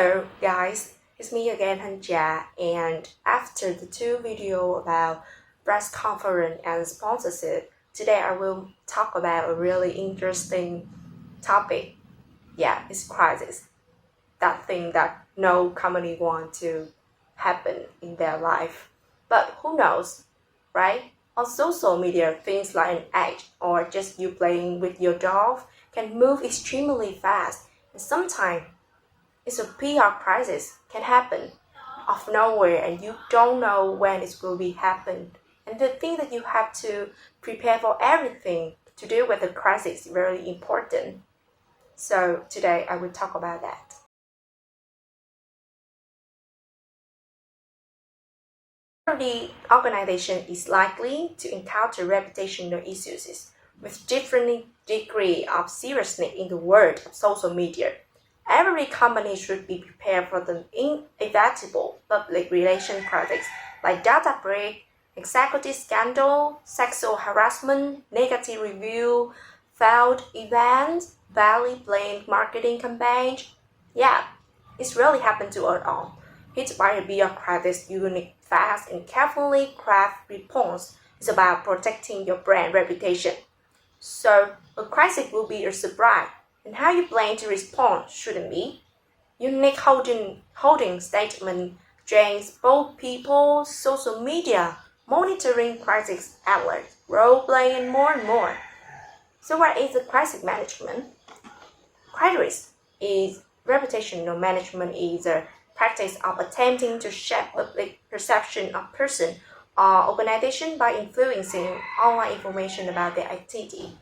Hello guys, it's me again Thanh, and after the two videos about press conference and sponsorship, today I will talk about a really interesting topic. Yeah, it's crisis. That thing that no company want to happen in their life. But who knows, right? On social media, things like an ad or just you playing with your dog can move extremely fast, and sometimes it's a PR crisis can happen of nowhere and you don't know when it will be happen. And the thing that you have to prepare for everything to deal with the crisis is very important. So today I will talk about that. The organization is likely to encounter reputational issues with different degree of seriousness in the world of social media. Every company should be prepared for the inevitable public relations crisis like data breach, executive scandal, sexual harassment, negative review, failed events, badly blamed marketing campaigns. Yeah, it's really happened to us all. Hit by a bureaucratic, unique, fast, and carefully crafted response is about protecting your brand reputation. So, a crisis will be a surprise, and how you plan to respond shouldn't be. Unique holding statement drains both people, social media, monitoring crisis alerts, role playing, and more. So, what is the crisis management? Crisis is reputational management is a practice of attempting to shape public perception of person or organization by influencing online information about their activity.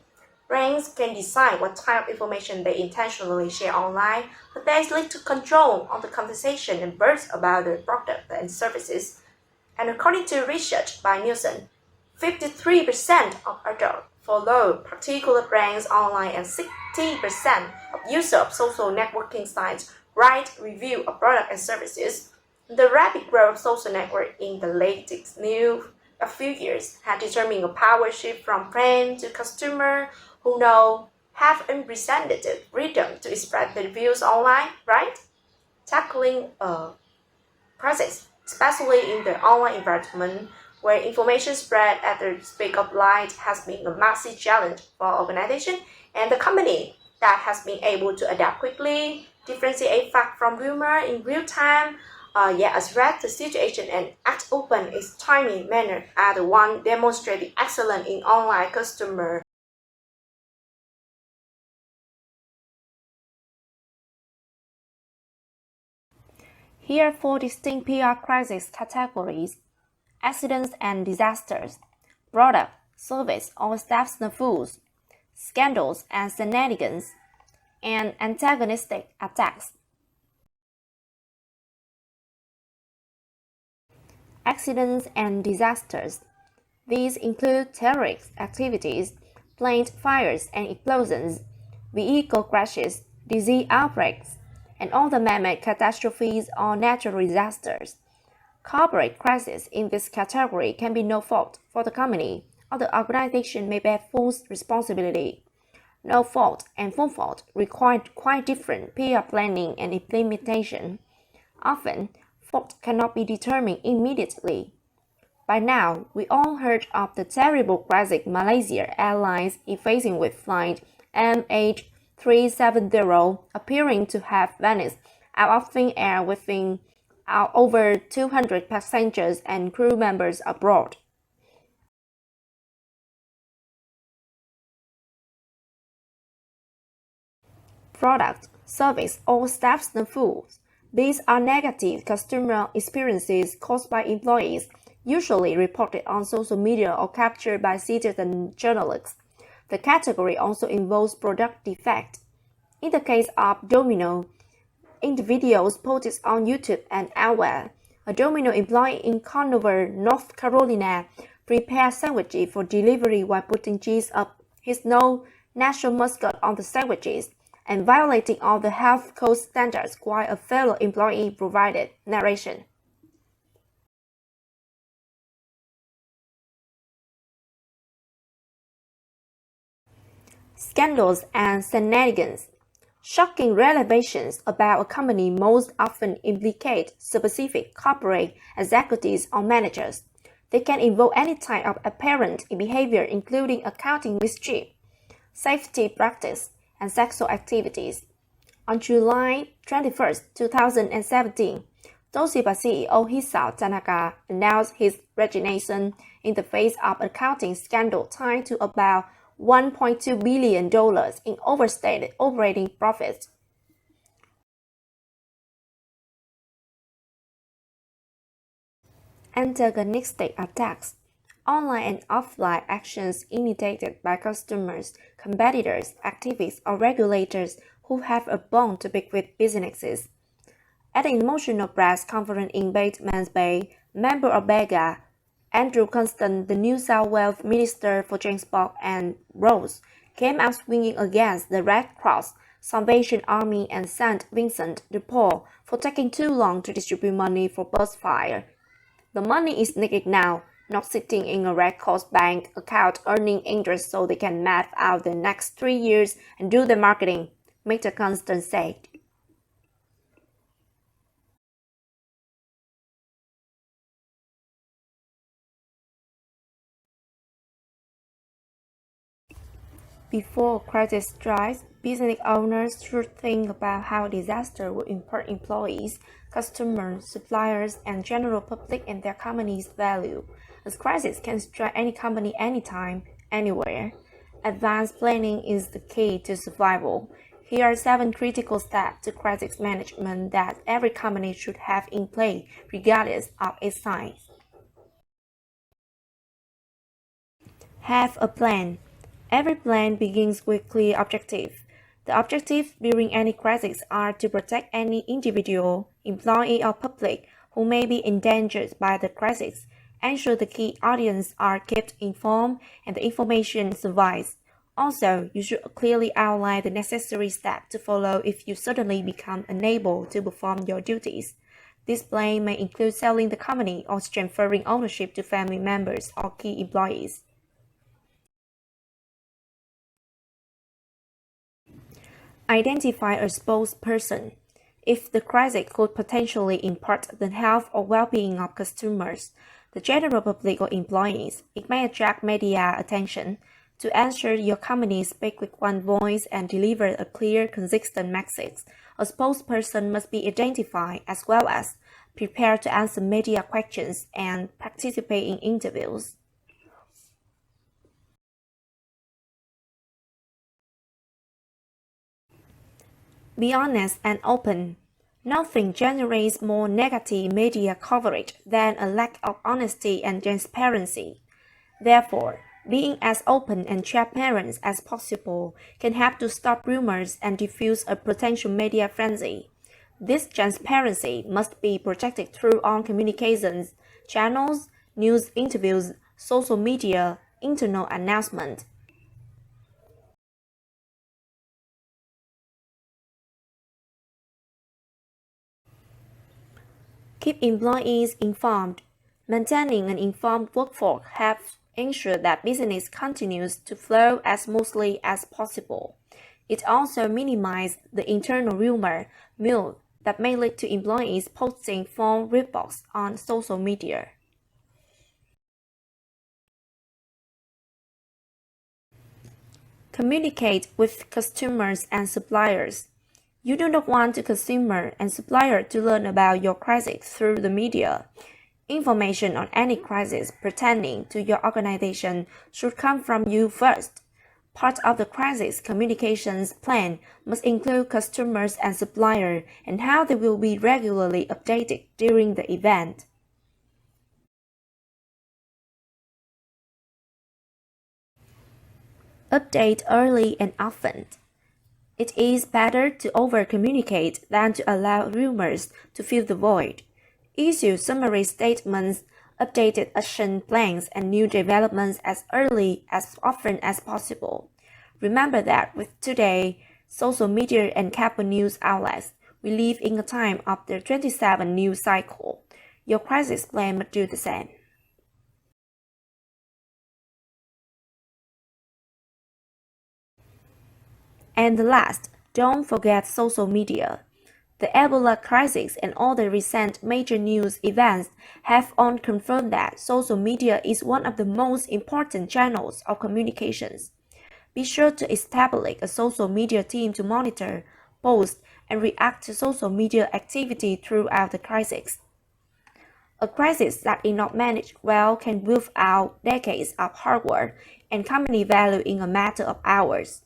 Brands can decide what type of information they intentionally share online, but there is little control on the conversation and buzz about their product and services. And according to research by Nielsen, 53% of adults follow particular brands online and 60% of users of social networking sites write reviews of products and services. The rapid growth of social network in the latest a few years has determined a power shift from brand to consumer who now have unprecedented freedom to express their views online, right? Tackling a crisis, especially in the online environment where information spread at the speed of light has been a massive challenge for organization and the company that has been able to adapt quickly, differentiate fact from rumor in real time, address the situation and act open in timely manner are the one demonstrating excellence in online customer. Here are four distinct PR crisis categories: accidents and disasters, product, service, or staff snafus, scandals and shenanigans, and antagonistic attacks. Accidents and disasters. These include terrorist activities, plane fires and explosions, vehicle crashes, disease outbreaks, and other man-made catastrophes or natural disasters. Corporate crises in this category can be no fault for the company, or the organization may bear full responsibility. No fault and full fault require quite different PR planning and implementation. Often, fault cannot be determined immediately. By now, we all heard of the terrible crisis Malaysia Airlines is facing with flight MH370 appearing to have vanished out of thin air within over 200 passengers and crew members abroad. Product, service, or staff snafus. These are negative customer experiences caused by employees, usually reported on social media or captured by citizen journalists. The category also involves product defect. In the case of Domino, in the videos posted on YouTube and elsewhere, a Domino employee in Conover, North Carolina, prepared sandwiches for delivery while putting cheese up his national mascot on the sandwiches and violating all the health code standards while a fellow employee provided narration. Scandals and shenanigans. Shocking revelations about a company most often implicate specific corporate executives or managers. They can involve any type of apparent behavior including accounting mischief, safety practice, and sexual activities. On July 21, 2017, Toshiba CEO Hisao Tanaka announced his resignation in the face of an accounting scandal tied to about $1.2 billion in overstated operating profits. Antagonistic attacks. Online and offline actions initiated by customers, competitors, activists, or regulators who have a bone to pick with businesses. At an emotional press conference in Batemans Bay, member of BEGA, Andrew Constant, the New South Wales Minister for Transport and Roads, came out swinging against the Red Cross, Salvation Army and St. Vincent de Paul for taking too long to distribute money for bushfire. The money is needed now, not sitting in a Red Cross bank account earning interest so they can map out the next 3 years and do the marketing, Mr. Constant said. Before crisis strikes, business owners should think about how disaster will impact employees, customers, suppliers, and general public and their company's value. A crisis can strike any company anytime, anywhere. Advanced planning is the key to survival. Here are 7 critical steps to crisis management that every company should have in place, regardless of its size. Have a plan. Every plan begins with clear objectives. The objectives during any crisis are to protect any individual, employee, or public who may be endangered by the crisis, ensure the key audience are kept informed and the information survives. Also, you should clearly outline the necessary steps to follow if you suddenly become unable to perform your duties. This plan may include selling the company or transferring ownership to family members or key employees. Identify a spokesperson. If the crisis could potentially impact the health or well-being of customers, the general public or employees, it may attract media attention. To ensure your company speaks with one voice and deliver a clear, consistent message, a spokesperson must be identified as well as prepared to answer media questions and participate in interviews. Be honest and open. Nothing generates more negative media coverage than a lack of honesty and transparency. Therefore, being as open and transparent as possible can help to stop rumors and diffuse a potential media frenzy. This transparency must be protected through all communications channels, news interviews, social media, internal announcements. Keep employees informed. Maintaining an informed workforce helps ensure that business continues to flow as smoothly as possible. It also minimizes the internal rumor mill that may lead to employees posting phone reports on social media. Communicate with customers and suppliers. You do not want the consumer and supplier to learn about your crisis through the media. Information on any crisis pertaining to your organization should come from you first. Part of the crisis communications plan must include customers and suppliers and how they will be regularly updated during the event. Update early and often. It is better to over-communicate than to allow rumors to fill the void. Issue summary statements, updated action plans, and new developments as early as often as possible. Remember that with today, social media and cable news outlets, we live in a time of the 27 news cycle. Your crisis plan must do the same. And last, Don't forget social media. The Ebola crisis and all the recent major news events have all confirmed that social media is one of the most important channels of communications. Be sure to establish a social media team to monitor, post, and react to social media activity throughout the crisis. A crisis that is not managed well can wipe out decades of hard work and company value in a matter of hours.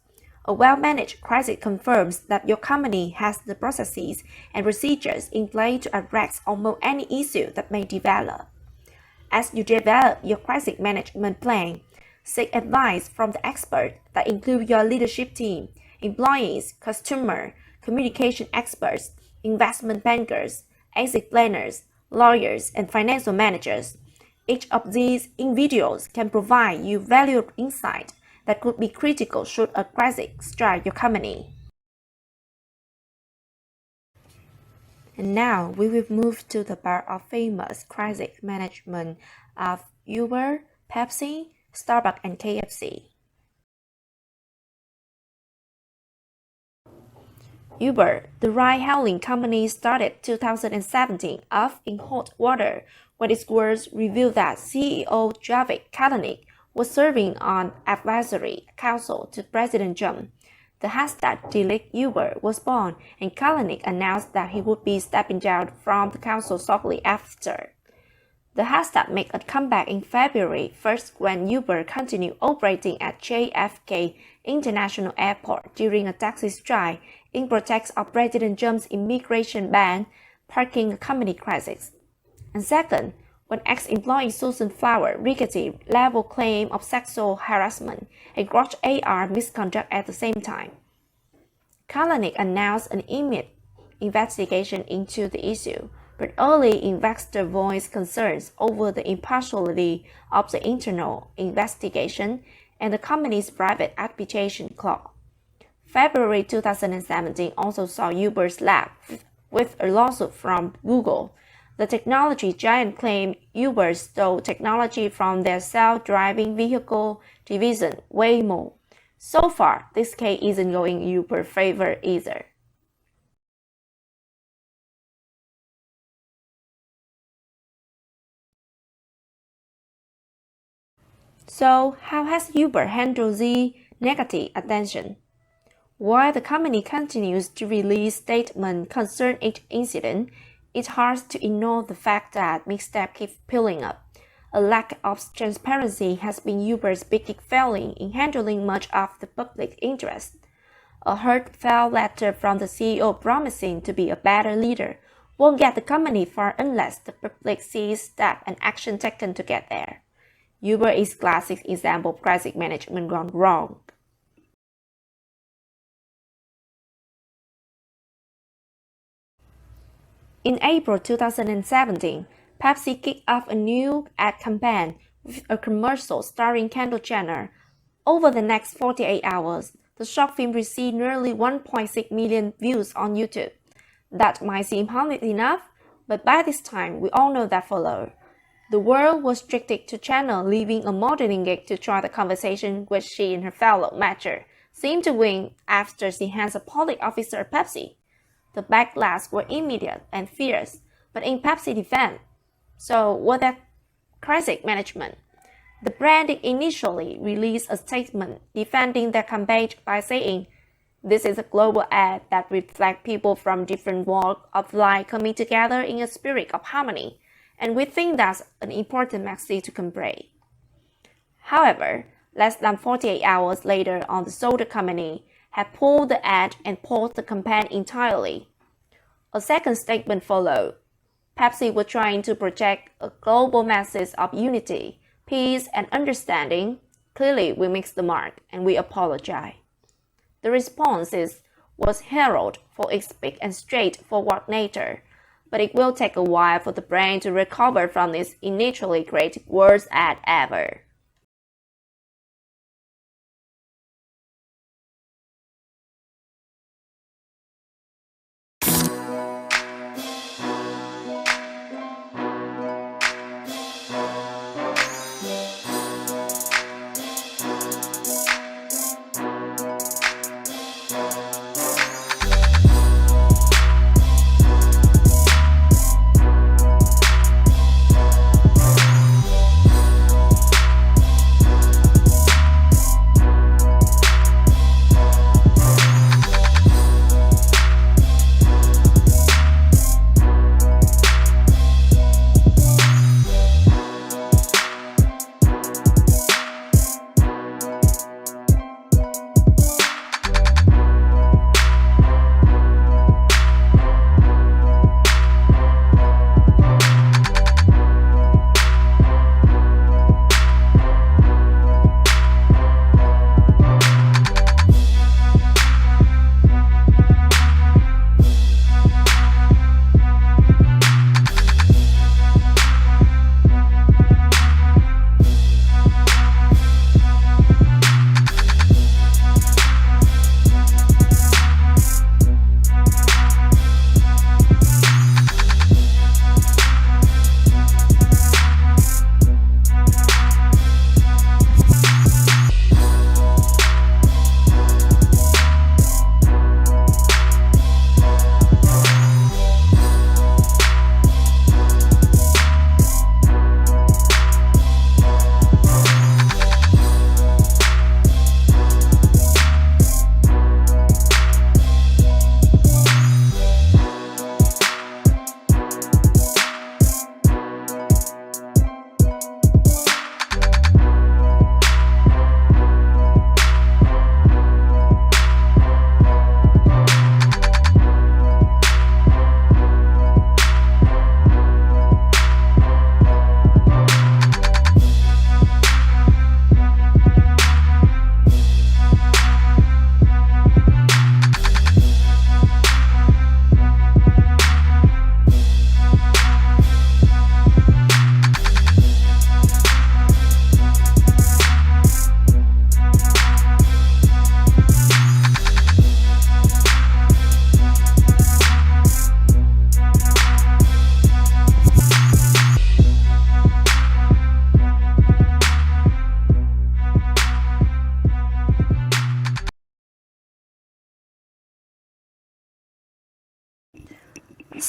A well-managed crisis confirms that your company has the processes and procedures in place to address almost any issue that may develop. As you develop your crisis management plan, seek advice from the experts that include your leadership team, employees, customer, communication experts, investment bankers, exit planners, lawyers, and financial managers. Each of these individuals can provide you valuable insight that could be critical should a crisis strike your company. And now we will move to the part of famous crisis management of Uber, Pepsi, Starbucks, and KFC. Uber, the ride-hailing company, started 2017 off in hot water when its words revealed that CEO Javed Kalanick was serving on advisory council to President Trump. The hashtag Delete Uber was born, and Kalanick announced that he would be stepping down from the council shortly after. The hashtag made a comeback in February 1st when Uber continued operating at JFK International Airport during a taxi strike in protest of President Trump's immigration ban, sparking a company crisis. And second, when ex-employee Susan Flower rickety level claim of sexual harassment and gross AR misconduct at the same time. Kalanick announced an immediate investigation into the issue, but early investors voiced concerns over the impartiality of the internal investigation and the company's private arbitration clause. February 2017 also saw Uber slapped with a lawsuit from Google. The technology giant claimed Uber stole technology from their self-driving vehicle division, Waymo. So far, this case isn't going in Uber's favor either. So, how has Uber handled the negative attention? While the company continues to release statements concerning each incident, it's hard to ignore the fact that missteps keep piling up. A lack of transparency has been Uber's biggest failing in handling much of the public interest. A heartfelt letter from the CEO promising to be a better leader won't get the company far unless the public sees steps and action taken to get there. Uber is a classic example of crisis management gone wrong. In April 2017, Pepsi kicked off a new ad campaign with a commercial starring Kendall Jenner. Over the next 48 hours, the short film received nearly 1.6 million views on YouTube. That might seem harmless enough, but by this time, we all know that followed. The world was restricted to Jenner leaving a modeling gig to try the conversation which she and her fellow matcher seemed to win after she hands a police officer a Pepsi. The backlash were immediate and fierce, but in Pepsi defense, so what that crisis management? The brand initially released a statement defending their campaign by saying, "This is a global ad that reflects people from different walks of life coming together in a spirit of harmony, and we think that's an important message to convey." However, less than 48 hours later on, the soda company had pulled the ad and paused the campaign entirely. A second statement followed. Pepsi was trying to project a global message of unity, peace, and understanding. Clearly, we missed the mark, and we apologize. The response was heralded for its big and straightforward nature, but it will take a while for the brand to recover from its initially great worst ad ever.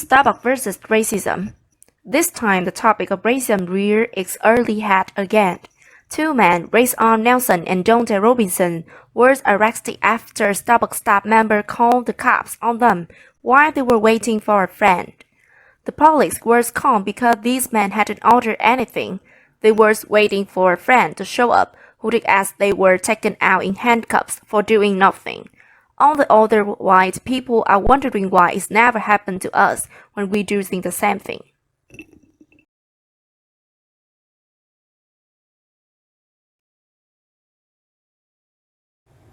Starbucks versus racism. This time the topic of racism reared its early head again. Two men, Rayson Nelson and Dante Robinson, were arrested after a Starbucks staff member called the cops on them while they were waiting for a friend. The police were calm because these men hadn't ordered anything. They were waiting for a friend to show up, who looked as they were taken out in handcuffs for doing nothing. All the other white people are wondering why it's never happened to us when we do think the same thing.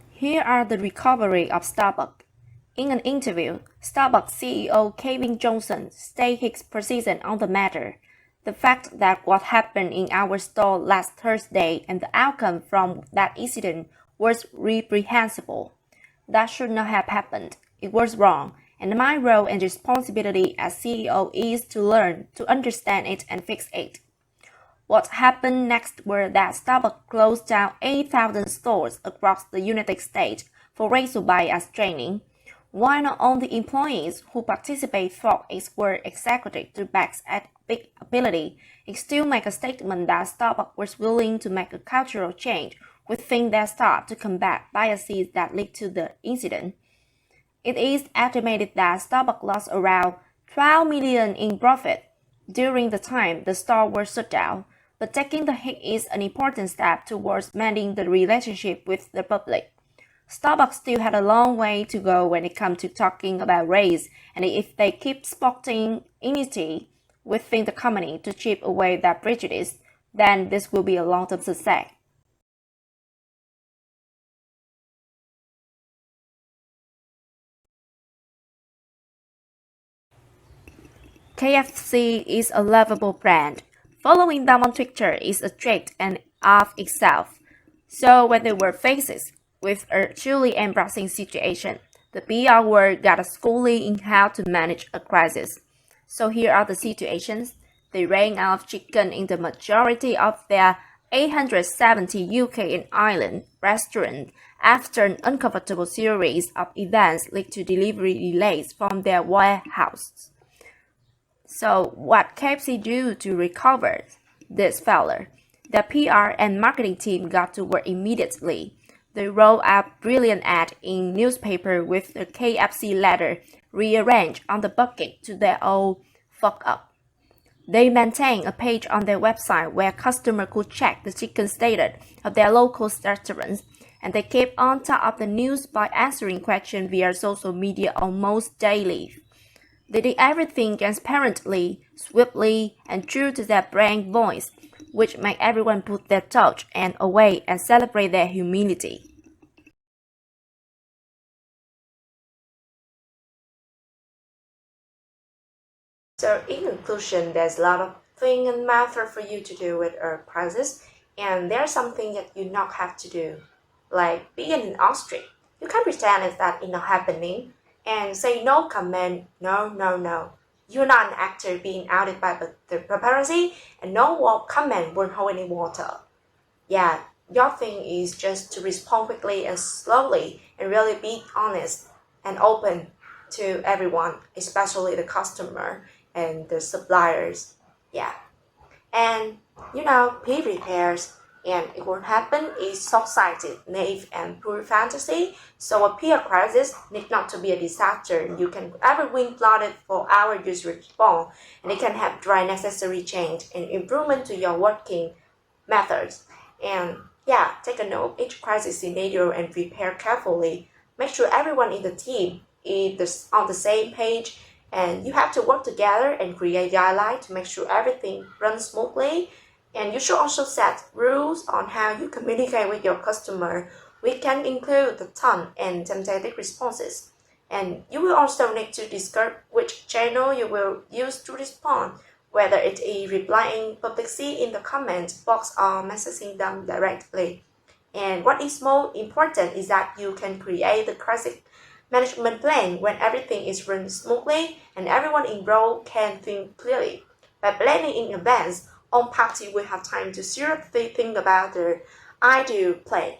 Here are the recovery of Starbucks. In an interview, Starbucks CEO Kevin Johnson stated his position on the matter. The fact that what happened in our store last Thursday and the outcome from that incident was reprehensible. That should not have happened. It was wrong, and my role and responsibility as CEO is to learn, to understand it and fix it. What happened next was that Starbucks closed down 8,000 stores across the United States for racial bias training. While not all the employees who participate thought it were executed to back at big ability, it still makes a statement that Starbucks was willing to make a cultural change within their staff to combat biases that led to the incident. It is estimated that Starbucks lost around $12 million in profit during the time the store was shut down, but taking the hit is an important step towards mending the relationship with the public. Starbucks still had a long way to go when it comes to talking about race, and if they keep spotting unity within the company to chip away that prejudice, then this will be a long-term success. KFC is a lovable brand. Following them on Twitter is a trait and of itself. So when they were faced with a truly embarrassing situation, the PR world got a schooling in how to manage a crisis. So here are the situations. They ran out of chicken in the majority of their 870 UK and Ireland restaurants after an uncomfortable series of events led to delivery delays from their warehouse. So what KFC do to recover this failure? The PR and marketing team got to work immediately. They rolled out brilliant ad in newspaper with the KFC letter rearranged on the bucket to their old fuck up. They maintained a page on their website where customers could check the chicken status of their local restaurants, and they kept on top of the news by answering questions via social media almost daily. They did everything transparently, swiftly, and true to their brand voice, which made everyone put their touch and away and celebrate their humility. So in conclusion, there's a lot of thing and method for you to do with a crisis, and there's something that you not have to do, like being an ostrich. You can pretend as that is not happening and say no comment, no, no, no. You're not an actor being outed by the paparazzi, and no comment won't hold any water. Yeah, your thing is just to respond quickly and slowly and really be honest and open to everyone, especially the customer and the suppliers. Yeah. And be prepared, and it won't happen is short-sighted, naive, and pure fantasy. So a peer crisis need not to be a disaster. You can everyone plotted for our user response, and it can have dry necessary change and improvement to your working methods. And yeah, take a note of each crisis scenario and prepare carefully. Make sure everyone in the team is on the same page, and you have to work together and create guidelines to make sure everything runs smoothly. And you should also set rules on how you communicate with your customer. We can include the tone and thematic responses. And you will also need to discuss which channel you will use to respond, whether it is replying publicly in the comment box or messaging them directly. And what is more important is that you can create the crisis management plan when everything is run smoothly and everyone involved can think clearly. By planning in advance, all parties will have time to seriously think about their ideal plan.